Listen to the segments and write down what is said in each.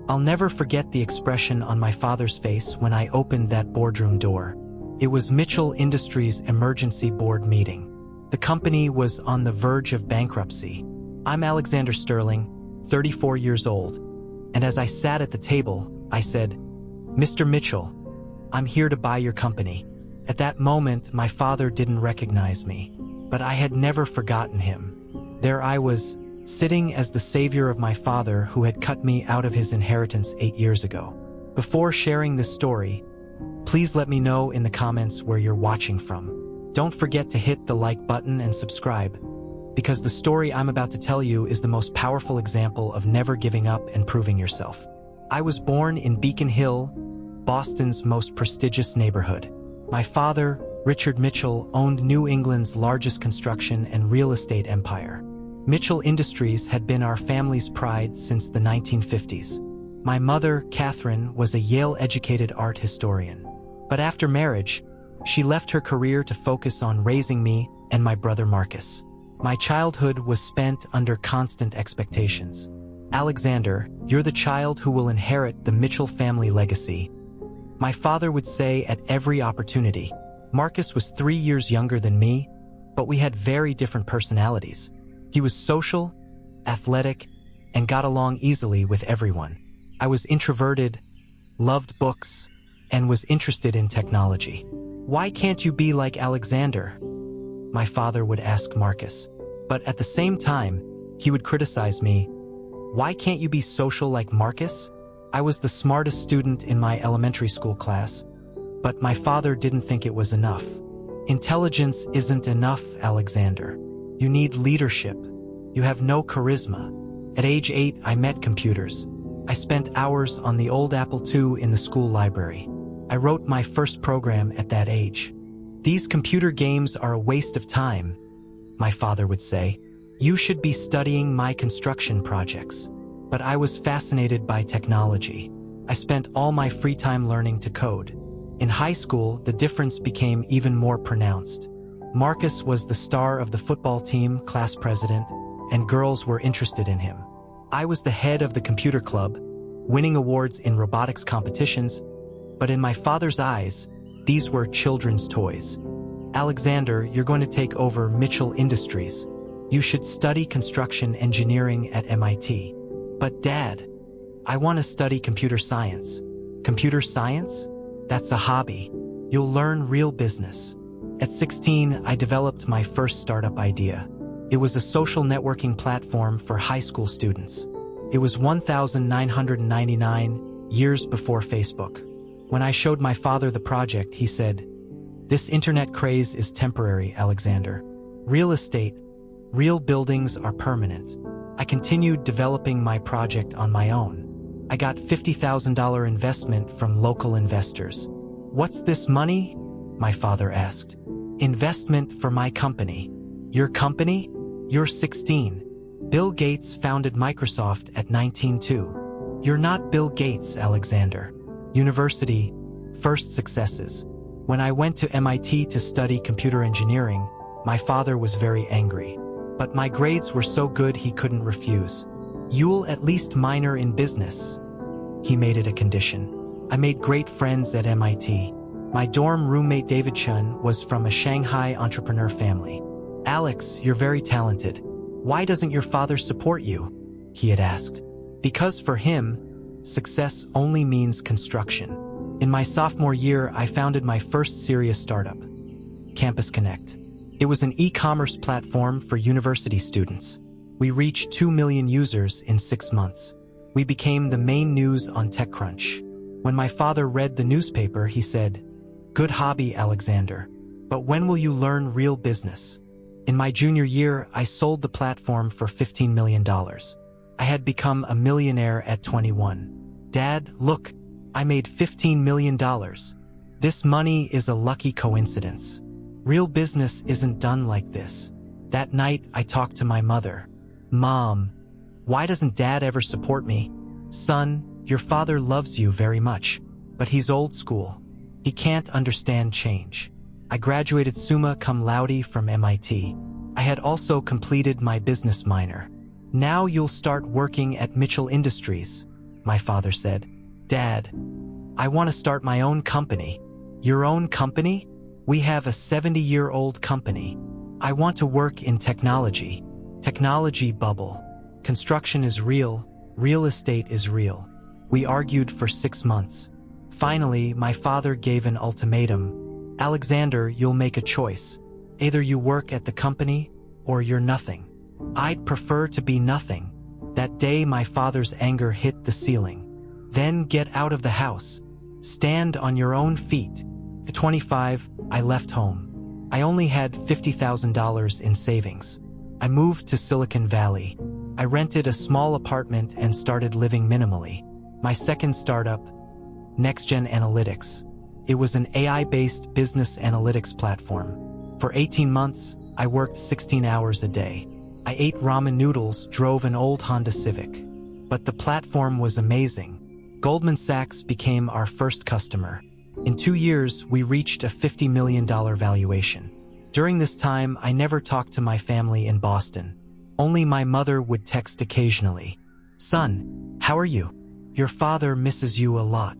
I'll never forget the expression on my father's face when I opened that boardroom door. It was Mitchell Industries' emergency board meeting. The company was on the verge of bankruptcy. I'm Alexander Sterling, 34 years old, and as I sat at the table, I said, "Mr. Mitchell, I'm here to buy your company." At that moment, my father didn't recognize me, but I had never forgotten him. There I was, sitting as the savior of my father who had cut me out of his inheritance 8 years ago. Before sharing this story, please let me know in the comments where you're watching from. Don't forget to hit the like button and subscribe, because the story I'm about to tell you is the most powerful example of never giving up and proving yourself. I was born in Beacon Hill, Boston's most prestigious neighborhood. My father, Richard Mitchell, owned New England's largest construction and real estate empire. Mitchell Industries had been our family's pride since the 1950s. My mother, Catherine, was a Yale-educated art historian. But after marriage, she left her career to focus on raising me and my brother Marcus. My childhood was spent under constant expectations. "Alexander, you're the child who will inherit the Mitchell family legacy," my father would say at every opportunity. Marcus was 3 years younger than me, but we had very different personalities. He was social, athletic, and got along easily with everyone. I was introverted, loved books, and was interested in technology. "Why can't you be like Alexander?" my father would ask Marcus. But at the same time, he would criticize me. "Why can't you be social like Marcus?" I was the smartest student in my elementary school class, but my father didn't think it was enough. "Intelligence isn't enough, Alexander. You need leadership. You have no charisma." At age 8, I met computers. I spent hours on the old Apple II in the school library. I wrote my first program at that age. "These computer games are a waste of time," my father would say. "You should be studying my construction projects." But I was fascinated by technology. I spent all my free time learning to code. In high school, the difference became even more pronounced. Marcus was the star of the football team, class president, and girls were interested in him. I was the head of the computer club, winning awards in robotics competitions, but in my father's eyes, these were children's toys. "Alexander, you're going to take over Mitchell Industries. You should study construction engineering at MIT." "But Dad, I want to study computer science." "Computer science? That's a hobby. You'll learn real business." At 16, I developed my first startup idea. It was a social networking platform for high school students. It was 1999, years before Facebook. When I showed my father the project, he said, "This internet craze is temporary, Alexander. Real estate, real buildings are permanent." I continued developing my project on my own. I got $50,000 investment from local investors. "What's this money?" my father asked. "Investment for my company." "Your company? You're 16. Bill Gates founded Microsoft at 19 too. You're not Bill Gates, Alexander." University, first successes. When I went to MIT to study computer engineering, my father was very angry. But my grades were so good he couldn't refuse. "You'll at least minor in business." He made it a condition. I made great friends at MIT. My dorm roommate David Chun was from a Shanghai entrepreneur family. "Alex, you're very talented. Why doesn't your father support you?" he had asked. Because for him, success only means construction. In my sophomore year, I founded my first serious startup, Campus Connect. It was an e-commerce platform for university students. We reached 2 million users in 6 months. We became the main news on TechCrunch. When my father read the newspaper, he said, "Good hobby, Alexander. But when will you learn real business?" In my junior year, I sold the platform for $15 million. I had become a millionaire at 21. "Dad, look, I made $15 million. This money is a lucky coincidence. Real business isn't done like this." That night, I talked to my mother. "Mom, why doesn't Dad ever support me?" "Son, your father loves you very much, but he's old school. He can't understand change." I graduated summa cum laude from MIT. I had also completed my business minor. "Now you'll start working at Mitchell Industries." my father said. Dad, I want to start my own company. Your own company? We have a 70-year-old company. I want to work in technology. Technology bubble. Construction is real. Real estate is real. We argued for 6 months. Finally, my father gave an ultimatum. Alexander, you'll make a choice. Either you work at the company or you're nothing. I'd prefer to be nothing. That day, my father's anger hit the ceiling. Then get out of the house. Stand on your own feet. At 25, I left home. I only had $50,000 in savings. I moved to Silicon Valley. I rented a small apartment and started living minimally. My second startup, NextGen Analytics. It was an AI-based business analytics platform. For 18 months, I worked 16 hours a day. I ate ramen noodles, drove an old Honda Civic. But the platform was amazing. Goldman Sachs became our first customer. In 2 years, we reached a $50 million valuation. During this time, I never talked to my family in Boston. Only my mother would text occasionally. Son, how are you? Your father misses you a lot.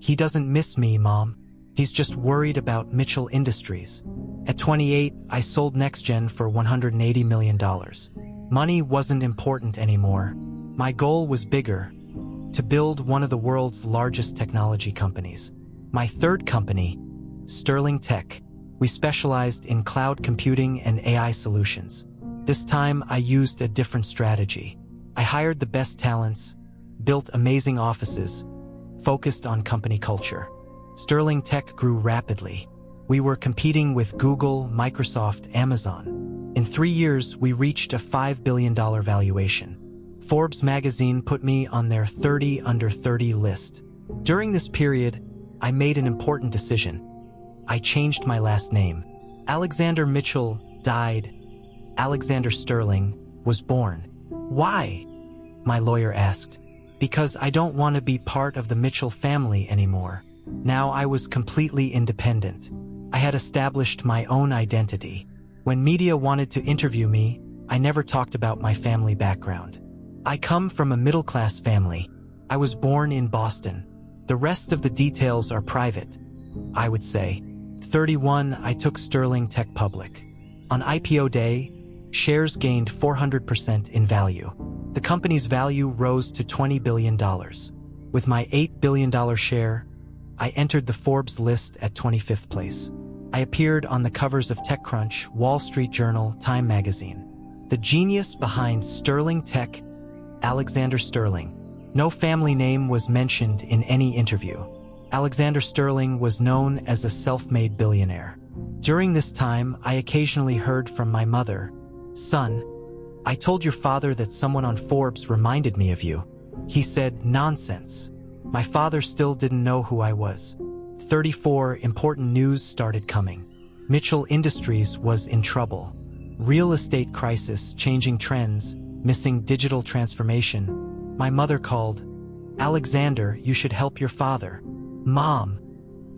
He doesn't miss me, Mom. He's just worried about Mitchell Industries. At 28, I sold NextGen for $180 million. Money wasn't important anymore. My goal was bigger, to build one of the world's largest technology companies. My third company, Sterling Tech, we specialized in cloud computing and AI solutions. This time, I used a different strategy. I hired the best talents, built amazing offices, focused on company culture. Sterling Tech grew rapidly. We were competing with Google, Microsoft, Amazon. In 3 years, we reached a $5 billion valuation. Forbes magazine put me on their 30 under 30 list. During this period, I made an important decision. I changed my last name. Alexander Mitchell died. Alexander Sterling was born. Why? My lawyer asked. Because I don't want to be part of the Mitchell family anymore. Now I was completely independent. I had established my own identity. When media wanted to interview me, I never talked about my family background. I come from a middle-class family. I was born in Boston. The rest of the details are private, I would say. 31, I took Sterling Tech public. On IPO day, shares gained 400% in value. The company's value rose to $20 billion. With my $8 billion share, I entered the Forbes list at 25th place. I appeared on the covers of TechCrunch, Wall Street Journal, Time magazine. The genius behind Sterling Tech, Alexander Sterling. No family name was mentioned in any interview. Alexander Sterling was known as a self-made billionaire. During this time, I occasionally heard from my mother, Son, I told your father that someone on Forbes reminded me of you. He said, nonsense. My father still didn't know who I was. 34, important news started coming. Mitchell Industries was in trouble. Real estate crisis, changing trends, missing digital transformation. My mother called. Alexander, you should help your father. Mom,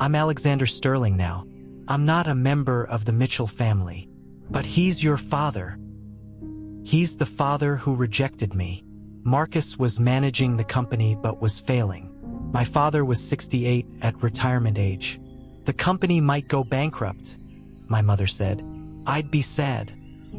I'm Alexander Sterling now. I'm not a member of the Mitchell family. But he's your father. He's the father who rejected me. Marcus was managing the company but was failing. My father was 68 at retirement age. The company might go bankrupt, my mother said. I'd be sad,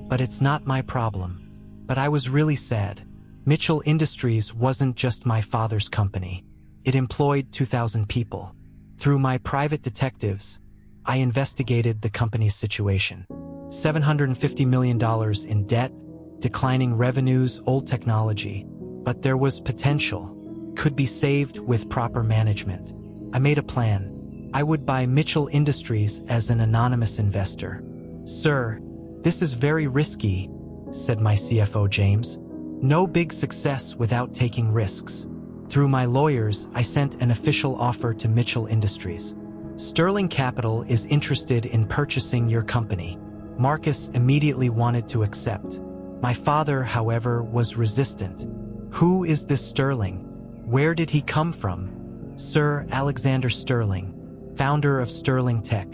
but it's not my problem. But I was really sad. Mitchell Industries wasn't just my father's company. It employed 2,000 people. Through my private detectives, I investigated the company's situation. $750 million in debt, declining revenues, old technology. But there was potential. Could be saved with proper management. I made a plan. I would buy Mitchell Industries as an anonymous investor. Sir, this is very risky, said my CFO James. No big success without taking risks. Through my lawyers, I sent an official offer to Mitchell Industries. Sterling Capital is interested in purchasing your company. Marcus immediately wanted to accept. My father, however, was resistant. Who is this Sterling? Where did he come from? Sir Alexander Sterling, founder of Sterling Tech.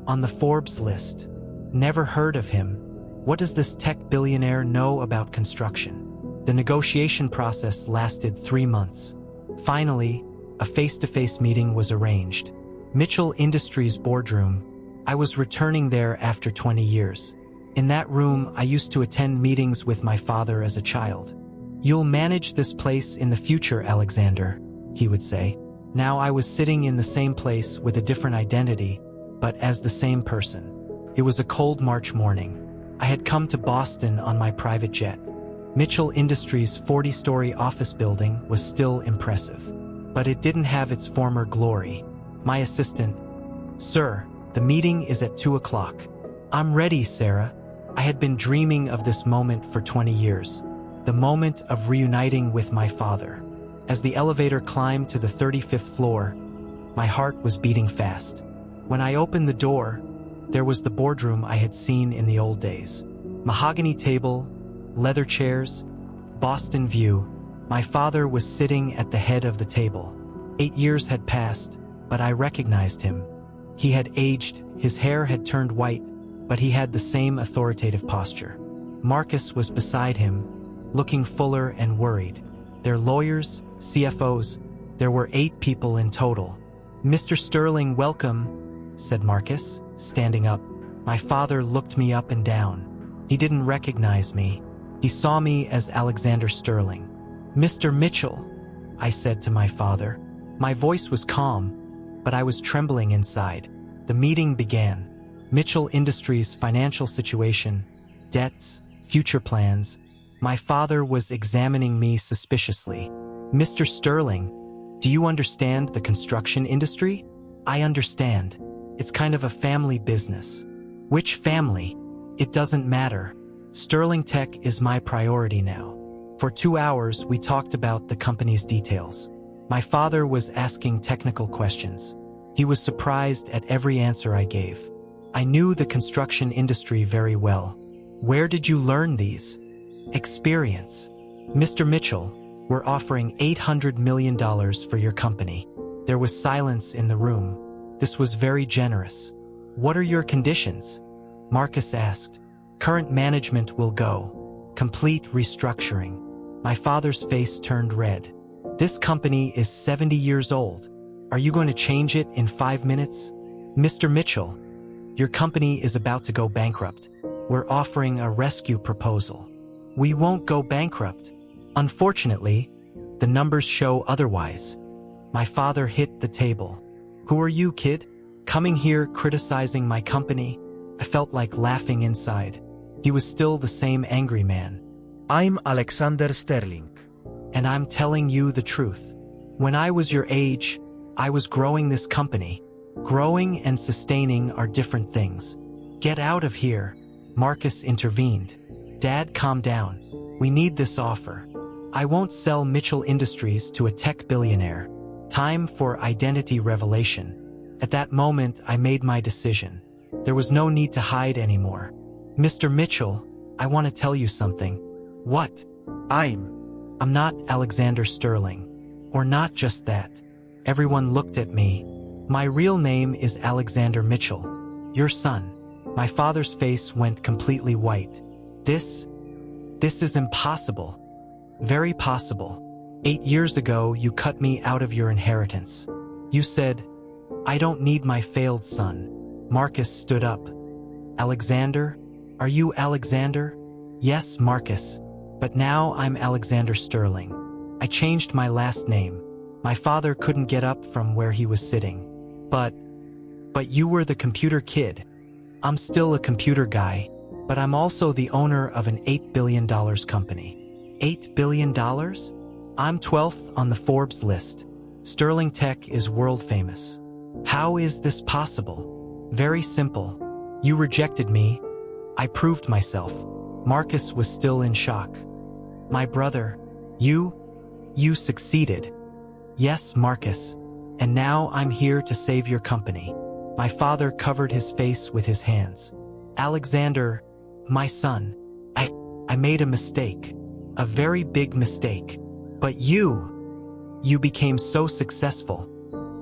On the Forbes list. Never heard of him. What does this tech billionaire know about construction? The negotiation process lasted 3 months. Finally, a face-to-face meeting was arranged. Mitchell Industries boardroom. I was returning there after 20 years. In that room, I used to attend meetings with my father as a child. "You'll manage this place in the future, Alexander," he would say. Now I was sitting in the same place with a different identity, but as the same person. It was a cold March morning. I had come to Boston on my private jet. Mitchell Industries' 40-story office building was still impressive, but it didn't have its former glory. My assistant, "Sir, the meeting is at 2 o'clock. "I'm ready, Sarah." I had been dreaming of this moment for 20 years. The moment of reuniting with my father. As the elevator climbed to the 35th floor, my heart was beating fast. When I opened the door, there was the boardroom I had seen in the old days. Mahogany table, leather chairs, Boston view. My father was sitting at the head of the table. 8 years had passed, but I recognized him. He had aged, his hair had turned white, but he had the same authoritative posture. Marcus was beside him, looking fuller and worried. Their lawyers, CFOs, there were 8 people in total. "Mr. Sterling, welcome," said Marcus, standing up. My father looked me up and down. He didn't recognize me. He saw me as Alexander Sterling. "Mr. Mitchell," I said to my father. My voice was calm, but I was trembling inside. The meeting began. Mitchell Industries' financial situation, debts, future plans. My father was examining me suspiciously. "Mr. Sterling, do you understand the construction industry?" "I understand. It's kind of a family business." "Which family?" "It doesn't matter. Sterling Tech is my priority now." For 2 hours, we talked about the company's details. My father was asking technical questions. He was surprised at every answer I gave. I knew the construction industry very well. "Where did you learn these?" "Experience." "Mr. Mitchell, we're offering $800 million for your company." There was silence in the room. This was very generous. "What are your conditions?" Marcus asked. "Current management will go. Complete restructuring." My father's face turned red. "This company is 70 years old. Are you going to change it in 5 minutes?" "Mr. Mitchell, your company is about to go bankrupt. We're offering a rescue proposal." "We won't go bankrupt. Unfortunately, the numbers show otherwise." My father hit the table. "Who are you, kid? Coming here criticizing my company?" I felt like laughing inside. He was still the same angry man. "I'm Alexander Sterling. "And I'm telling you the truth. When I was your age, I was growing this company. Growing and sustaining are different things." "Get out of here," Marcus intervened. "Dad, calm down. We need this offer. I won't sell Mitchell Industries to a tech billionaire. Time for identity revelation." At that moment, I made my decision. There was no need to hide anymore. "Mr. Mitchell, I want to tell you something." "What?" I'm not Alexander Sterling. Or not just that. Everyone looked at me. "My real name is Alexander Mitchell. Your son." My father's face went completely white. This is impossible." "Very possible. 8 years ago, you cut me out of your inheritance. You said, 'I don't need my failed son.'" Marcus stood up. "Alexander? Are you Alexander?" "Yes, Marcus. But now I'm Alexander Sterling. I changed my last name." My father couldn't get up from where he was sitting. But you were the computer kid." "I'm still a computer guy, but I'm also the owner of an $8 billion company." $8 billion? I'm 12th on the Forbes list. Sterling Tech is world famous. How is this possible? Very simple. You rejected me. I proved myself. Marcus was still in shock. "My brother, you succeeded." "Yes, Marcus. And now I'm here to save your company." My father covered his face with his hands. "Alexander, my son, I made a mistake. A very big mistake. But you became so successful.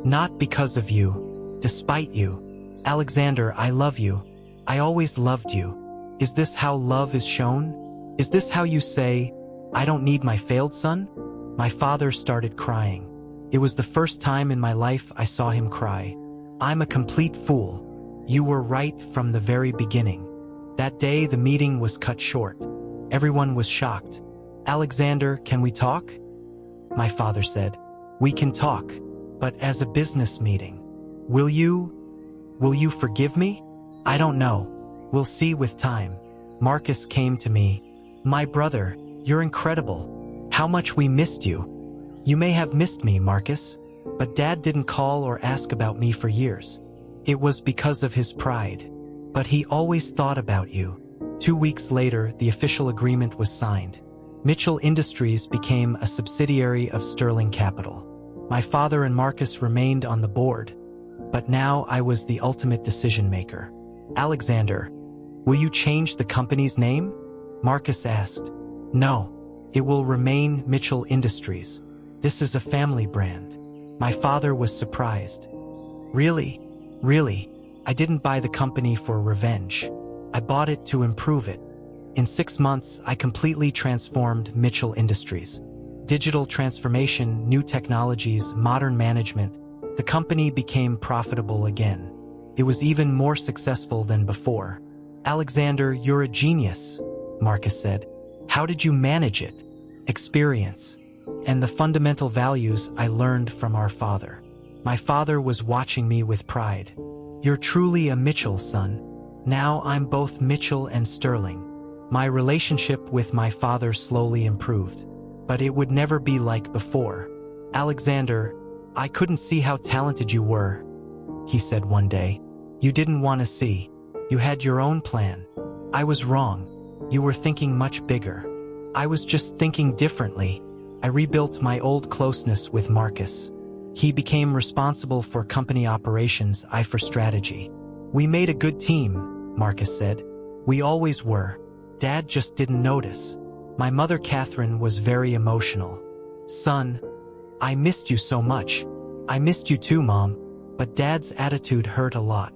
Not because of you. Despite you. Alexander, I love you. I always loved you. Is this how love is shown? Is this how you say, 'I don't need my failed son'?" My father started crying. It was the first time in my life I saw him cry. "I'm a complete fool. You were right from the very beginning." That day, the meeting was cut short. Everyone was shocked. "Alexander, can we talk?" My father said, "We can talk, but as a business meeting. Will you forgive me?" "I don't know. We'll see with time." Marcus came to me. "My brother, you're incredible. How much we missed you." "You may have missed me, Marcus, but Dad didn't call or ask about me for years. It was because of his pride. But he always thought about you." 2 weeks later, the official agreement was signed. Mitchell Industries became a subsidiary of Sterling Capital. My father and Marcus remained on the board, but now I was the ultimate decision maker. "Alexander, will you change the company's name?" Marcus asked. "No, it will remain Mitchell Industries. This is a family brand." My father was surprised. Really? I didn't buy the company for revenge. I bought it to improve it. In 6 months, I completely transformed Mitchell Industries. Digital transformation, new technologies, modern management. The company became profitable again. It was even more successful than before. "Alexander, you're a genius," Marcus said. "How did you manage it?" "Experience. And the fundamental values I learned from our father." My father was watching me with pride. "You're truly a Mitchell, son." Now I'm both Mitchell and Sterling. My relationship with my father slowly improved, but it would never be like before. "Alexander, I couldn't see how talented you were," he said one day. "You didn't want to see. You had your own plan." I was wrong. You were thinking much bigger. I was just thinking differently. I rebuilt my old closeness with Marcus. He became responsible for company operations, I for strategy. "We made a good team," Marcus said. "We always were. Dad just didn't notice." My mother, Catherine, was very emotional. "Son, I missed you so much." "I missed you too, Mom, but Dad's attitude hurt a lot.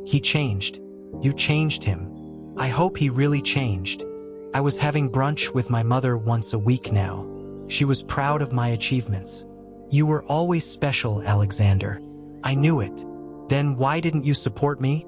He changed. You changed him." "I hope he really changed." I was having brunch with my mother once a week now. She was proud of my achievements. "You were always special, Alexander." "I knew it." "Then why didn't you support me?"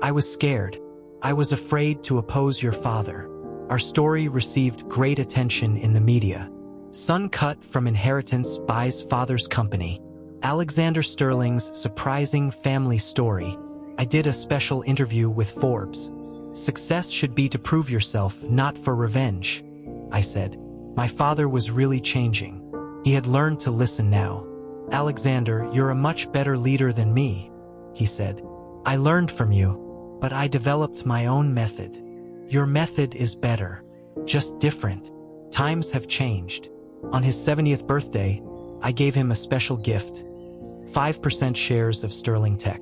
"I was scared. I was afraid to oppose your father." Our story received great attention in the media. "Son cut from inheritance buys father's company." Alexander Sterling's surprising family story. I did a special interview with Forbes. "Success should be to prove yourself, not for revenge," I said. My father was really changing. He had learned to listen now. "Alexander, you're a much better leader than me," he said. "I learned from you, but I developed my own method." "Your method is better. Just different. Times have changed." On his 70th birthday, I gave him a special gift. 5% shares of Sterling Tech.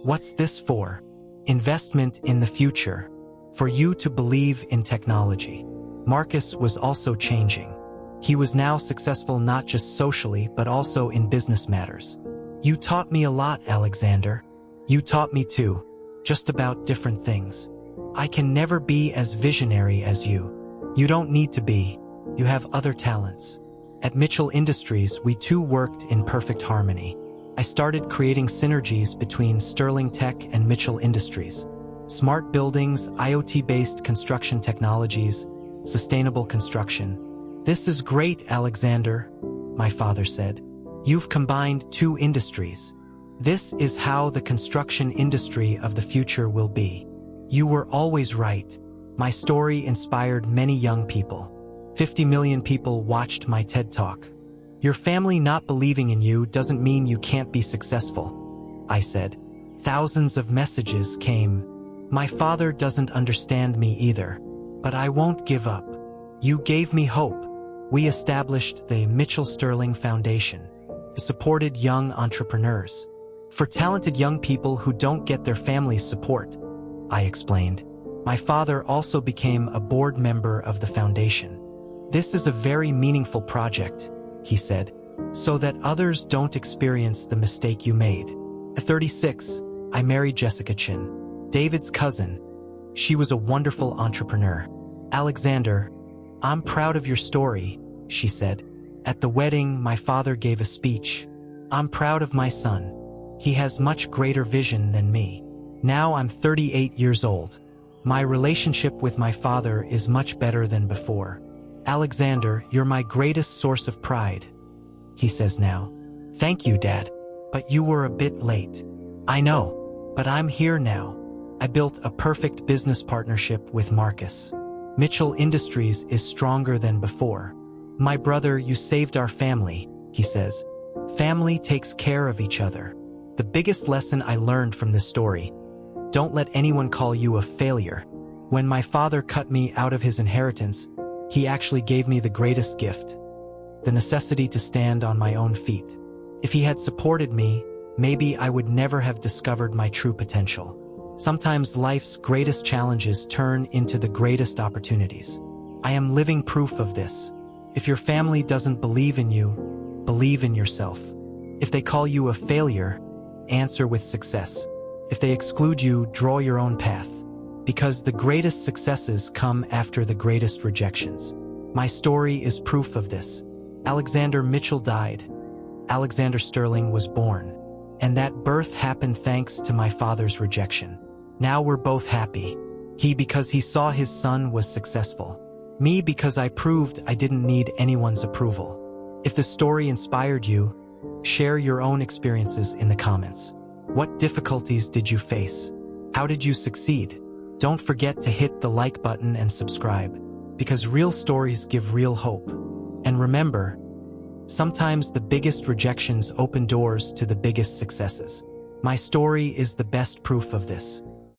"What's this for?" "Investment in the future. For you to believe in technology." Marcus was also changing. He was now successful not just socially but also in business matters. "You taught me a lot, Alexander." "You taught me too. Just about different things. I can never be as visionary as you." "You don't need to be. You have other talents." At Mitchell Industries, we too worked in perfect harmony. I started creating synergies between Sterling Tech and Mitchell Industries. Smart buildings, IoT-based construction technologies, sustainable construction. "This is great, Alexander," my father said. "You've combined two industries. This is how the construction industry of the future will be." You were always right. My story inspired many young people. 50 million people watched my TED Talk. Your family not believing in you doesn't mean you can't be successful, I said. Thousands of messages came. My father doesn't understand me either, but I won't give up. You gave me hope. We established the Mitchell Sterling Foundation. It supported young entrepreneurs. For talented young people who don't get their family's support, I explained. My father also became a board member of the foundation. This is a very meaningful project, he said, so that others don't experience the mistake you made. At 36, I married Jessica Chin, David's cousin. She was a wonderful entrepreneur. Alexander, I'm proud of your story, she said. At the wedding, my father gave a speech. I'm proud of my son. He has much greater vision than me. Now I'm 38 years old. My relationship with my father is much better than before. Alexander, you're my greatest source of pride, he says now. Thank you, Dad. But you were a bit late. I know, but I'm here now. I built a perfect business partnership with Marcus. Mitchell Industries is stronger than before. My brother, you saved our family, he says. Family takes care of each other. The biggest lesson I learned from this story: don't let anyone call you a failure. When my father cut me out of his inheritance, he actually gave me the greatest gift: the necessity to stand on my own feet. If he had supported me, maybe I would never have discovered my true potential. Sometimes life's greatest challenges turn into the greatest opportunities. I am living proof of this. If your family doesn't believe in you, believe in yourself. If they call you a failure, answer with success. If they exclude you, draw your own path. Because the greatest successes come after the greatest rejections. My story is proof of this. Alexander Mitchell died. Alexander Sterling was born. And that birth happened thanks to my father's rejection. Now we're both happy. He because he saw his son was successful. Me because I proved I didn't need anyone's approval. If the story inspired you, share your own experiences in the comments. What difficulties did you face? How did you succeed? Don't forget to hit the like button and subscribe, because real stories give real hope. And remember, sometimes the biggest rejections open doors to the biggest successes. My story is the best proof of this.